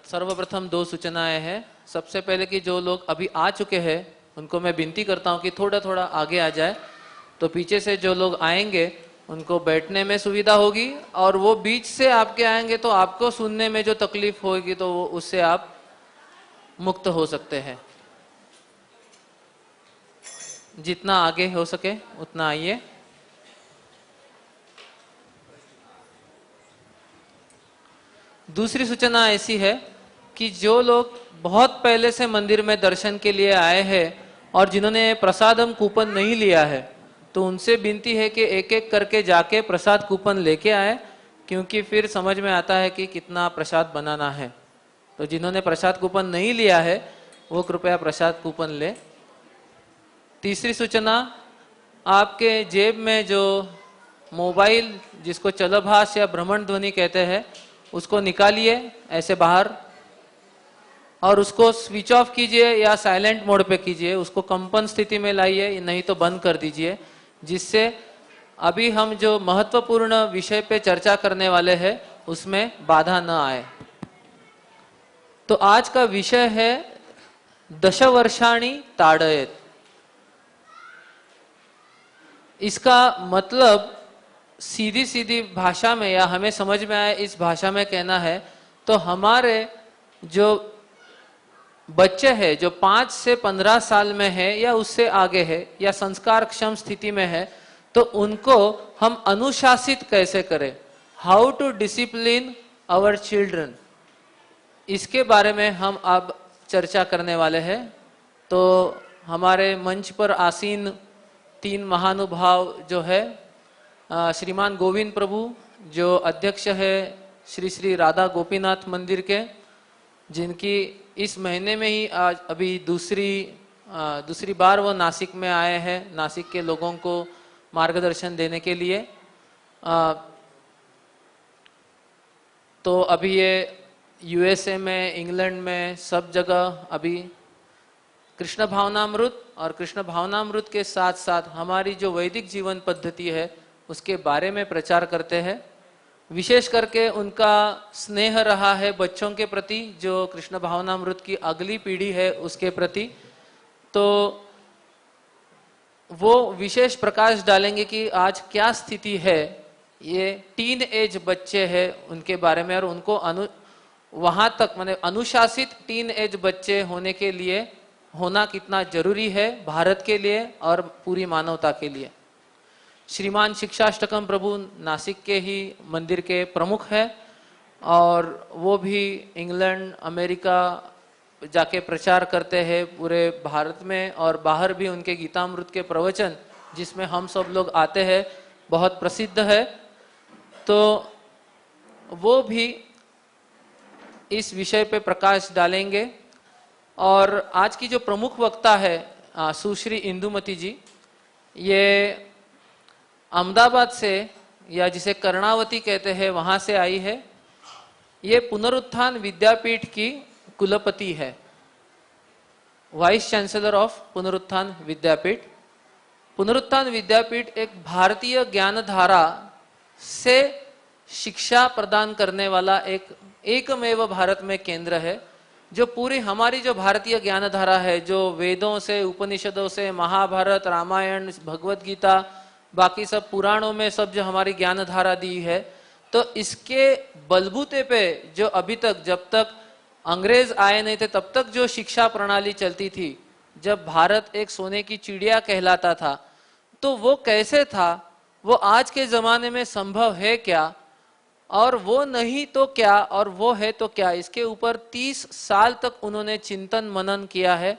सर्वप्रथम दो सूचनाएं हैं। सबसे पहले कि जो लोग अभी आ चुके हैं उनको मैं विनती करता हूं कि थोड़ा थोड़ा आगे आ जाए, तो पीछे से जो लोग आएंगे उनको बैठने में सुविधा होगी, और वो बीच से आपके आएंगे तो आपको सुनने में जो तकलीफ होगी तो वो उससे आप मुक्त हो सकते हैं। जितना आगे हो सके उतना आइए। दूसरी सूचना ऐसी है कि जो लोग बहुत पहले से मंदिर में दर्शन के लिए आए हैं और जिन्होंने प्रसादम कूपन नहीं लिया है, तो उनसे विनती है कि एक एक करके जाके प्रसाद कूपन लेके आए, क्योंकि फिर समझ में आता है कि कितना प्रसाद बनाना है। तो जिन्होंने प्रसाद कूपन नहीं लिया है वो कृपया प्रसाद कूपन ले। तीसरी सूचना, आपके जेब में जो मोबाइल जिसको चलभाष या भ्रमण ध्वनि कहते हैं उसको निकालिए ऐसे बाहर, और उसको स्विच ऑफ कीजिए या साइलेंट मोड पे कीजिए, उसको कंपन स्थिति में लाइए, नहीं तो बंद कर दीजिए, जिससे अभी हम जो महत्वपूर्ण विषय पे चर्चा करने वाले हैं उसमें बाधा न आए। तो आज का विषय है दशवर्षाणि ताड़येत। इसका मतलब सीधी सीधी भाषा में या हमें समझ में आए इस भाषा में कहना है तो हमारे जो बच्चे हैं जो 5 से 15 साल में है या उससे आगे है या संस्कार क्षम स्थिति में है, तो उनको हम अनुशासित कैसे करें, how to discipline our children, इसके बारे में हम अब चर्चा करने वाले हैं। तो हमारे मंच पर आसीन 3 महानुभाव जो है, श्रीमान गोविंद प्रभु जो अध्यक्ष है श्री श्री राधा गोपीनाथ मंदिर के, जिनकी इस महीने में ही आज अभी दूसरी बार वो नासिक में आए हैं नासिक के लोगों को मार्गदर्शन देने के लिए। तो अभी ये यूएसए में, इंग्लैंड में, सब जगह अभी कृष्ण भावनामृत और कृष्ण भावनामृत के साथ साथ हमारी जो वैदिक जीवन पद्धति है उसके बारे में प्रचार करते हैं। विशेष करके उनका स्नेह रहा है बच्चों के प्रति, जो कृष्ण भावनामृत की अगली पीढ़ी है उसके प्रति, तो वो विशेष प्रकाश डालेंगे कि आज क्या स्थिति है, ये टीन एज बच्चे हैं उनके बारे में, और उनको वहां तक माने अनुशासित टीन एज बच्चे होने के लिए होना कितना जरूरी है भारत के लिए और पूरी मानवता के लिए। श्रीमान शिक्षाष्टकम प्रभु नासिक के ही मंदिर के प्रमुख है, और वो भी इंग्लैंड अमेरिका जाके प्रचार करते हैं पूरे भारत में, और बाहर भी उनके गीतामृत के प्रवचन जिसमें हम सब लोग आते हैं बहुत प्रसिद्ध है। तो वो भी इस विषय पे प्रकाश डालेंगे। और आज की जो प्रमुख वक्ता है सुश्री इंदुमती जी, ये अहमदाबाद से या जिसे कर्णावती कहते हैं वहां से आई है। ये पुनरुत्थान विद्यापीठ की कुलपति है, वाइस चांसलर ऑफ पुनरुत्थान विद्यापीठ। पुनरुत्थान विद्यापीठ एक भारतीय ज्ञानधारा से शिक्षा प्रदान करने वाला एकमेव भारत में केंद्र है, जो पूरी हमारी जो भारतीय ज्ञानधारा है, जो वेदों से, उपनिषदों से, महाभारत, रामायण, भगवत गीता, बाकी सब पुराणों में सब जो हमारी ज्ञानधारा दी है, तो इसके बलबूते पे जो अभी तक, जब तक अंग्रेज आए नहीं थे तब तक जो शिक्षा प्रणाली चलती थी, जब भारत एक सोने की चिड़िया कहलाता था, तो वो कैसे था, वो आज के जमाने में संभव है क्या, और वो नहीं तो क्या, और वो है तो क्या, इसके ऊपर 30 साल तक उन्होंने चिंतन मनन किया है।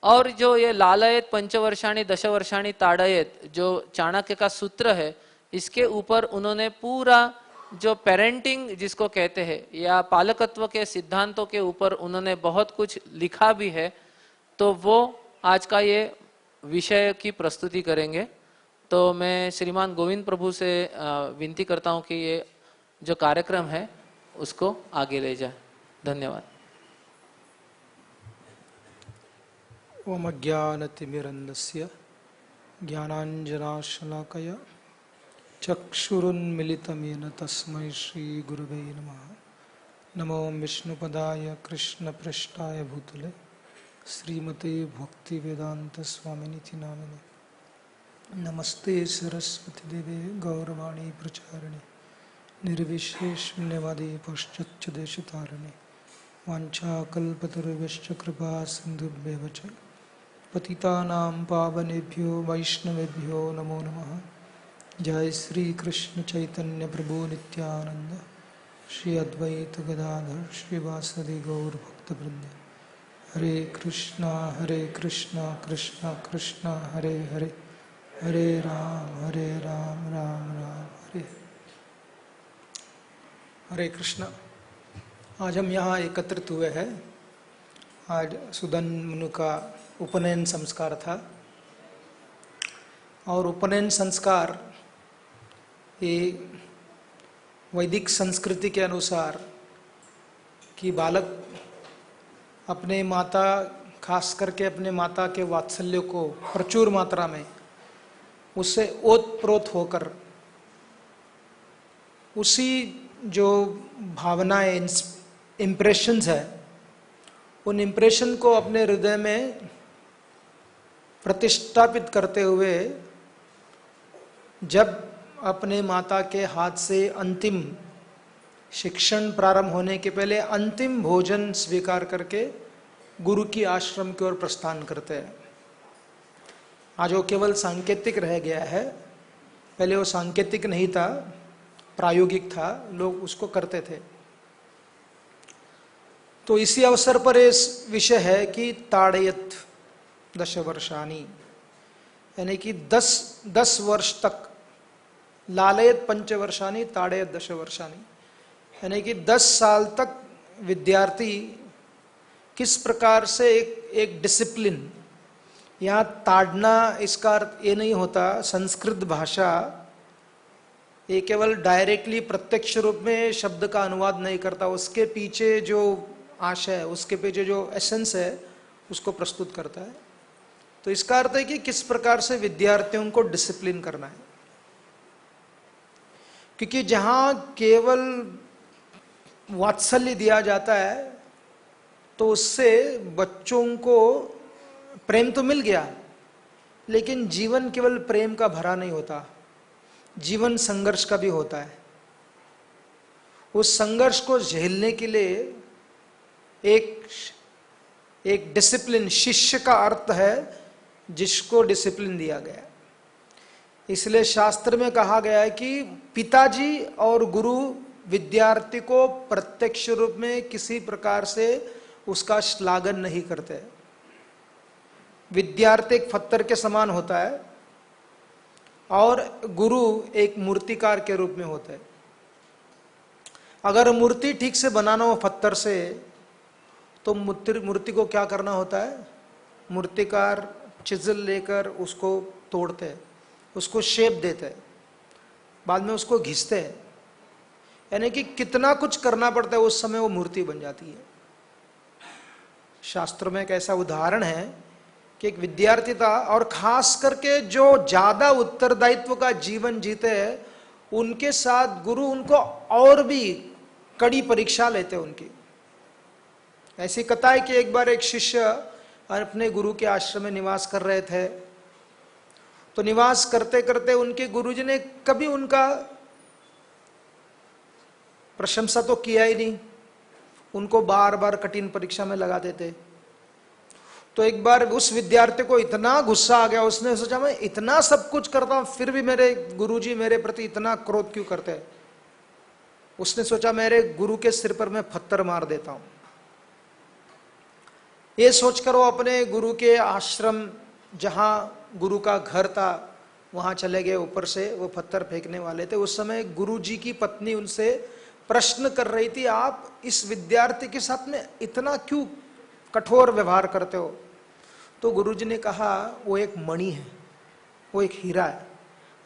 और जो ये लालयत पंचवर्षाणी दशवर्षाणी ताड़येत जो चाणक्य का सूत्र है, इसके ऊपर उन्होंने पूरा जो पेरेंटिंग जिसको कहते हैं या पालकत्व के सिद्धांतों के ऊपर उन्होंने बहुत कुछ लिखा भी है। तो वो आज का ये विषय की प्रस्तुति करेंगे। तो मैं श्रीमान गोविंद प्रभु से विनती करता हूं कि ये जो कार्यक्रम है उसको आगे ले जाए। धन्यवाद। ओम अज्ञानतिमिरन्धस्य नमो विष्णुपदाय कृष्णपृष्ठाय भूतले श्रीमते भक्तिवेदांत स्वामिनिति नामिने। नमस्ते सरस्वती देवे गौरवाणी प्रचारिणे निर्विशेषण्यवादी पश्चाच्युदेशतारिणे वाञ्छाकल्पतरुभ्यश्च कृपा सिन्धुभ्येव च पतितानां पावनेभ्यो वैष्णवेभ्यो नमो नमः। जय श्री कृष्ण चैतन्य प्रभु नित्यानंद श्री अद्वैत गदाधर श्रीवासदि गौर भक्तवृंद। हरे कृष्णा कृष्णा कृष्णा हरे हरे, हरे राम राम राम हरे। हरे कृष्णा। आज हम यहाँ एकत्रित हुए हैं। आज सुदन मुनि का उपनयन संस्कार था और उपनयन संस्कार ये वैदिक संस्कृति के अनुसार कि बालक अपने माता, खास करके अपने माता के वात्सल्य को प्रचुर मात्रा में उससे ओतप्रोत होकर उसी जो भावनाएं, इम्प्रेशंस है, उन इम्प्रेशन को अपने हृदय में प्रतिष्ठापित करते हुए जब अपने माता के हाथ से अंतिम शिक्षण प्रारंभ होने के पहले अंतिम भोजन स्वीकार करके गुरु की आश्रम की ओर प्रस्थान करते हैं। आज वो केवल सांकेतिक रह गया है, पहले वो सांकेतिक नहीं था, प्रायोगिक था, लोग उसको करते थे। तो इसी अवसर पर इस विषय है कि ताड़यत दशवर्षाणि, यानी कि 10 वर्ष तक, लालयत पंचवर्षाणि ताड़यत दशवर्षाणि, यानी कि 10 साल तक विद्यार्थी किस प्रकार से एक डिसिप्लिन, यहाँ ताड़ना इसका अर्थ ये नहीं होता, संस्कृत भाषा ये केवल डायरेक्टली प्रत्यक्ष रूप में शब्द का अनुवाद नहीं करता, उसके पीछे जो आशय है, उसके पीछे जो एसेंस है उसको प्रस्तुत करता है। तो इसका अर्थ है कि किस प्रकार से विद्यार्थियों को डिसिप्लिन करना है, क्योंकि जहां केवल वात्सल्य दिया जाता है तो उससे बच्चों को प्रेम तो मिल गया, लेकिन जीवन केवल प्रेम का भरा नहीं होता, जीवन संघर्ष का भी होता है। उस संघर्ष को झेलने के लिए एक डिसिप्लिन, शिष्य का अर्थ है जिसको डिसिप्लिन दिया गया है। इसलिए शास्त्र में कहा गया है कि पिताजी और गुरु विद्यार्थी को प्रत्यक्ष रूप में किसी प्रकार से उसका श्लाघन नहीं करते। विद्यार्थी एक पत्थर के समान होता है और गुरु एक मूर्तिकार के रूप में होता है। अगर मूर्ति ठीक से बनाना हो पत्थर से, तो मूर्ति को क्या करना होता है? मूर्तिकार चिजल लेकर उसको तोड़ते हैं, उसको शेप देते हैं, बाद में उसको घिसते हैं, यानी कि कितना कुछ करना पड़ता है, उस समय वो मूर्ति बन जाती है। शास्त्रों में एक ऐसा उदाहरण है कि एक विद्यार्थी था, और खास करके जो ज्यादा उत्तरदायित्व का जीवन जीते हैं उनके साथ गुरु उनको और भी कड़ी परीक्षा लेते हैं उनकी। ऐसी कथा है कि एक बार एक शिष्य अपने गुरु के आश्रम में निवास कर रहे थे, तो निवास करते करते उनके गुरुजी ने कभी उनका प्रशंसा तो किया ही नहीं, उनको बार बार कठिन परीक्षा में लगा देते। तो एक बार उस विद्यार्थी को इतना गुस्सा आ गया, उसने सोचा मैं इतना सब कुछ करता हूं फिर भी मेरे गुरुजी मेरे प्रति इतना क्रोध क्यों करते हैं। उसने सोचा मेरे गुरु के सिर पर मैं पत्थर मार देता हूं। ये सोचकर वो अपने गुरु के आश्रम, जहां गुरु का घर था, वहां चले गए। ऊपर से वो पत्थर फेंकने वाले थे। उस समय गुरु जी की पत्नी उनसे प्रश्न कर रही थी, आप इस विद्यार्थी के साथ में इतना क्यों कठोर व्यवहार करते हो? तो गुरु जी ने कहा वो एक मणि है, वो एक हीरा है।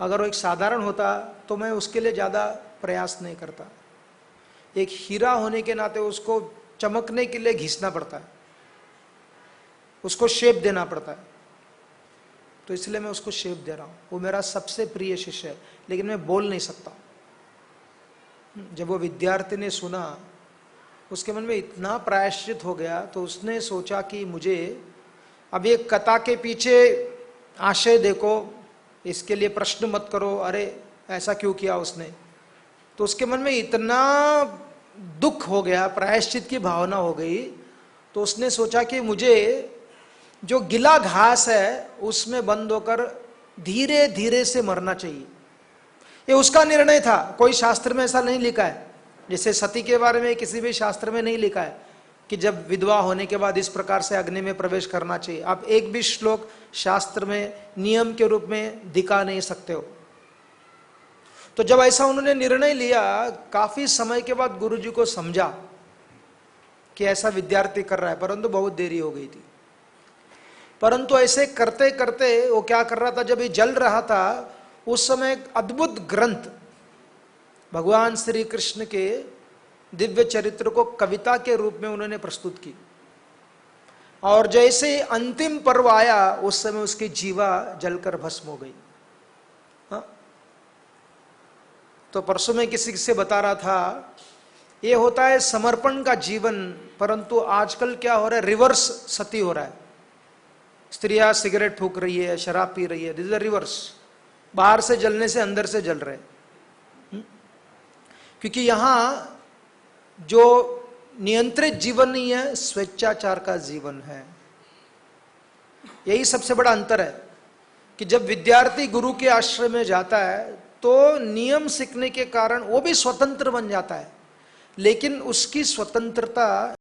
अगर वो एक साधारण होता तो मैं उसके लिए ज़्यादा प्रयास नहीं करता। एक हीरा होने के नाते उसको चमकने के लिए घिसना पड़ता है, उसको शेप देना पड़ता है। तो इसलिए मैं उसको शेप दे रहा हूँ। वो मेरा सबसे प्रिय शिष्य है, लेकिन मैं बोल नहीं सकता। जब वो विद्यार्थी ने सुना उसके मन में इतना प्रायश्चित हो गया, तो उसने सोचा कि मुझे अब ये कथा के पीछे आशय देखो, इसके लिए प्रश्न मत करो, अरे ऐसा क्यों किया उसने। तो उसके मन में इतना दुख हो गया, प्रायश्चित की भावना हो गई, तो उसने सोचा कि मुझे जो गिला घास है उसमें बंद होकर धीरे धीरे से मरना चाहिए। ये उसका निर्णय था, कोई शास्त्र में ऐसा नहीं लिखा है। जैसे सती के बारे में किसी भी शास्त्र में नहीं लिखा है कि जब विधवा होने के बाद इस प्रकार से अग्नि में प्रवेश करना चाहिए। आप एक भी श्लोक शास्त्र में नियम के रूप में दिखा नहीं सकते हो। तो जब ऐसा उन्होंने निर्णय लिया, काफी समय के बाद गुरुजी को समझा कि ऐसा विद्यार्थी कर रहा है, परंतु बहुत देरी हो गई थी। परंतु ऐसे करते करते वो क्या कर रहा था, जब ये जल रहा था उस समय एक अद्भुत ग्रंथ भगवान श्री कृष्ण के दिव्य चरित्र को कविता के रूप में उन्होंने प्रस्तुत की। और जैसे अंतिम पर्व आया उस समय उसकी जीवा जलकर भस्म हो गई। हाँ? तो परसों में किसी से बता रहा था, ये होता है समर्पण का जीवन, परंतु आजकल क्या हो रहा है, रिवर्स सती हो रहा है। स्त्रियां सिगरेट फूंक रही है, शराब पी रही है, दिस इज द रिवर्स। बाहर से जलने से अंदर से जल रहे। क्योंकि यहां जो नियंत्रित जीवन नहीं है, स्वेच्छाचार का जीवन है। यही सबसे बड़ा अंतर है कि जब विद्यार्थी गुरु के आश्रय में जाता है तो नियम सीखने के कारण वो भी स्वतंत्र बन जाता है, लेकिन उसकी स्वतंत्रता